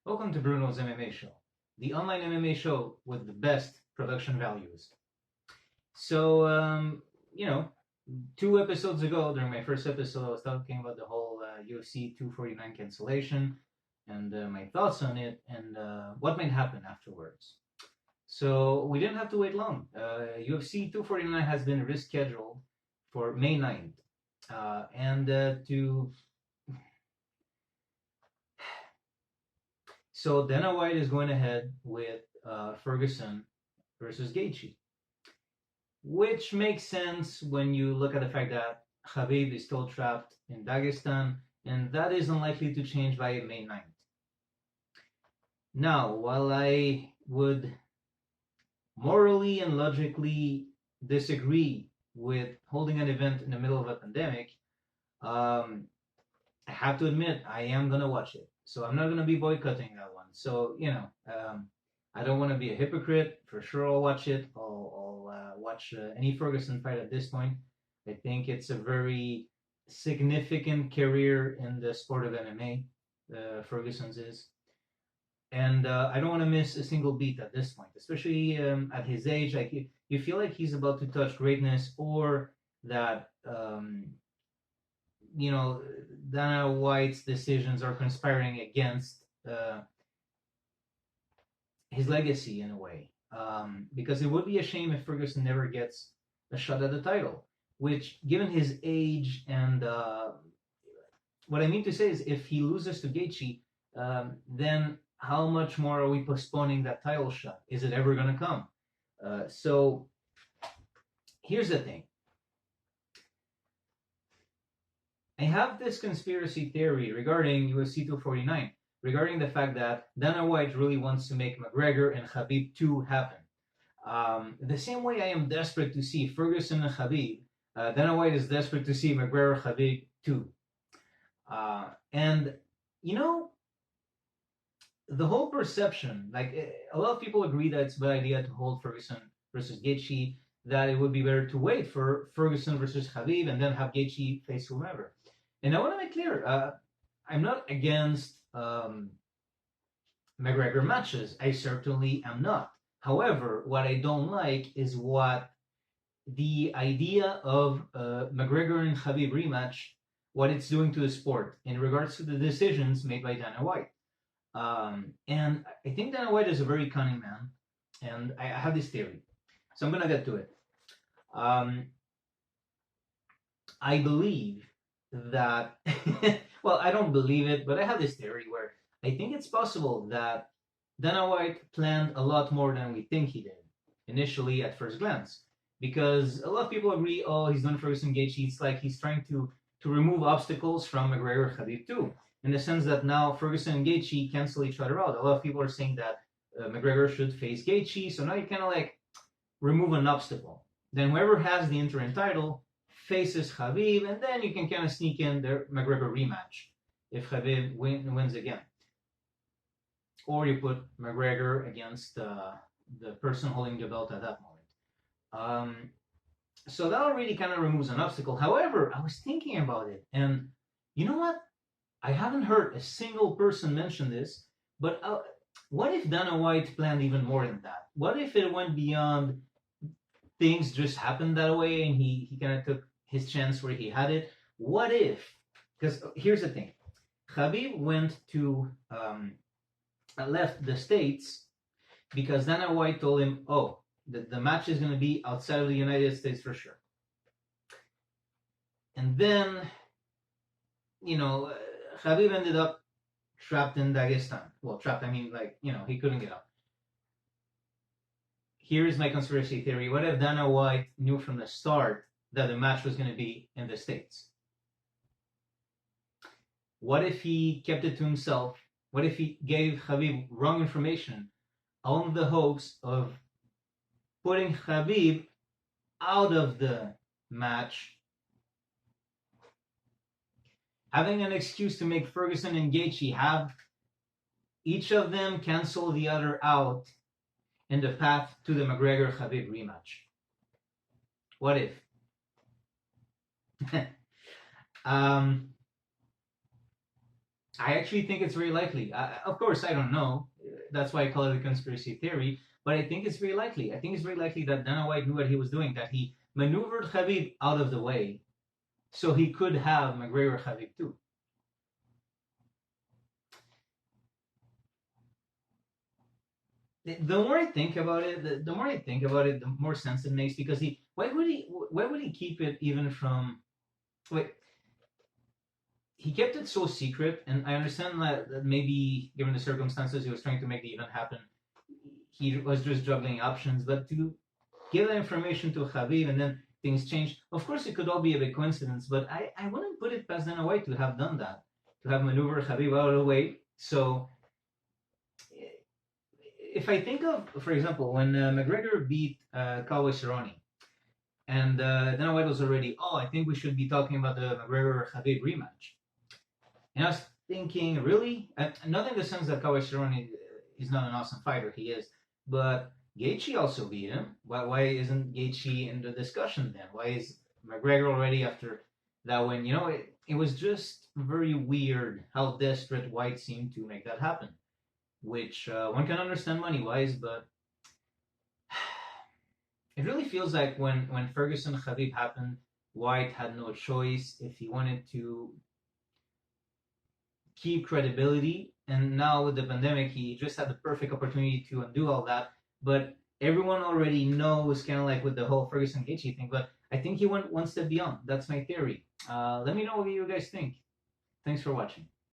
Welcome to Bruno's MMA show, the online MMA show with the best production values. So, you know, 2 episodes ago, during my first episode, I was talking about the whole UFC 249 cancellation and my thoughts on it and what might happen afterwards. So, we didn't have to wait long. UFC 249 has been rescheduled for May 9th. So Dana White is going ahead with Ferguson versus Gaethje, which makes sense when you look at the fact that Khabib is still trapped in Dagestan, and that is unlikely to change by May 9th. Now, while I would morally and logically disagree with holding an event in the middle of a pandemic, I have to admit I am gonna watch it. So I'm not gonna be boycotting that one. So I don't want to be a hypocrite. For sure, I'll watch it. I'll watch any Ferguson fight at this point. I think it's a very significant career in the sport of MMA. Ferguson's is, and I don't want to miss a single beat at this point, especially at his age. Like you feel like he's about to touch greatness, or that Dana White's decisions are conspiring against his legacy in a way. Because it would be a shame if Ferguson never gets a shot at the title, which, given his age and what I mean to say is, if he loses to Gaethje, then how much more are we postponing that title shot? Is it ever going to come? So here's the thing. I have this conspiracy theory regarding UFC 249, regarding the fact that Dana White really wants to make McGregor and Khabib 2 happen. The same way I am desperate to see Ferguson and Khabib, Dana White is desperate to see McGregor Khabib 2. And, the whole perception, like a lot of people agree that it's a bad idea to hold Ferguson versus Gaethje, that it would be better to wait for Ferguson versus Khabib and then have Gaethje face whomever. And I want to make clear, I'm not against McGregor matches. I certainly am not. However, what I don't like is what the idea of McGregor and Khabib rematch, what it's doing to the sport in regards to the decisions made by Dana White. And I think Dana White is a very cunning man, and I have this theory. So I'm going to get to it. I believe that, well, I don't believe it, but I have this theory where I think it's possible that Dana White planned a lot more than we think he did initially at first glance. Because a lot of people agree, oh, he's doing Ferguson Gaethje. It's like he's trying to remove obstacles from McGregor Khabib too, in the sense that now Ferguson and Gaethje cancel each other out. A lot of people are saying that McGregor should face Gaethje, so now you kind of like remove an obstacle. Then whoever has the interim title faces Khabib, and then you can kind of sneak in the McGregor rematch if Khabib wins again. Or you put McGregor against the person holding the belt at that moment. So that already kind of removes an obstacle. However, I was thinking about it, and you know what? I haven't heard a single person mention this, but what if Dana White planned even more than that? What if it went beyond things just happened that way and he kind of took his chance where he had it? What if, because here's the thing, Khabib went to, left the States because Dana White told him, oh, the match is going to be outside of the United States for sure. And then, Khabib ended up trapped in Dagestan. Well, trapped, I mean, like, he couldn't get out. Here's my conspiracy theory. What if Dana White knew from the start that the match was going to be in the States? What if he kept it to himself? What if he gave Khabib wrong information on the hopes of putting Khabib out of the match, having an excuse to make Ferguson and Gaethje have each of them cancel the other out in the path to the McGregor-Khabib rematch? What if? I actually think it's very likely. Of course, I don't know. That's why I call it a conspiracy theory. But I think it's very likely. I think it's very likely that Dana White knew what he was doing, that he maneuvered Khabib out of the way so he could have McGregor Khabib too. The more I think about it, the more I think about it, the more sense it makes. Because why would he keep it even from? Wait, he kept it so secret, and I understand that maybe given the circumstances, he was trying to make the event happen. He was just juggling options, but to give that information to Khabib and then things change. Of course, it could all be a big coincidence, but I wouldn't put it past Dana White to have done that, to have maneuvered Khabib out of the way. So if I think of, for example, when McGregor beat Cowboy Cerrone, and Dana White was already, oh, I think we should be talking about the McGregor Khabib rematch. And I was thinking, really? Not in the sense that Cowboy Cerrone is not an awesome fighter, he is, but Gaethje also beat him. Why isn't Gaethje in the discussion then? Why is McGregor already after that win? It was just very weird how desperate White seemed to make that happen, which one can understand money wise, but it really feels like when Ferguson Khabib happened, White had no choice if he wanted to keep credibility. And now with the pandemic, he just had the perfect opportunity to undo all that. But everyone already knows, kind of like with the whole Ferguson Gaethje thing. But I think he went one step beyond. That's my theory. Let me know what you guys think. Thanks for watching.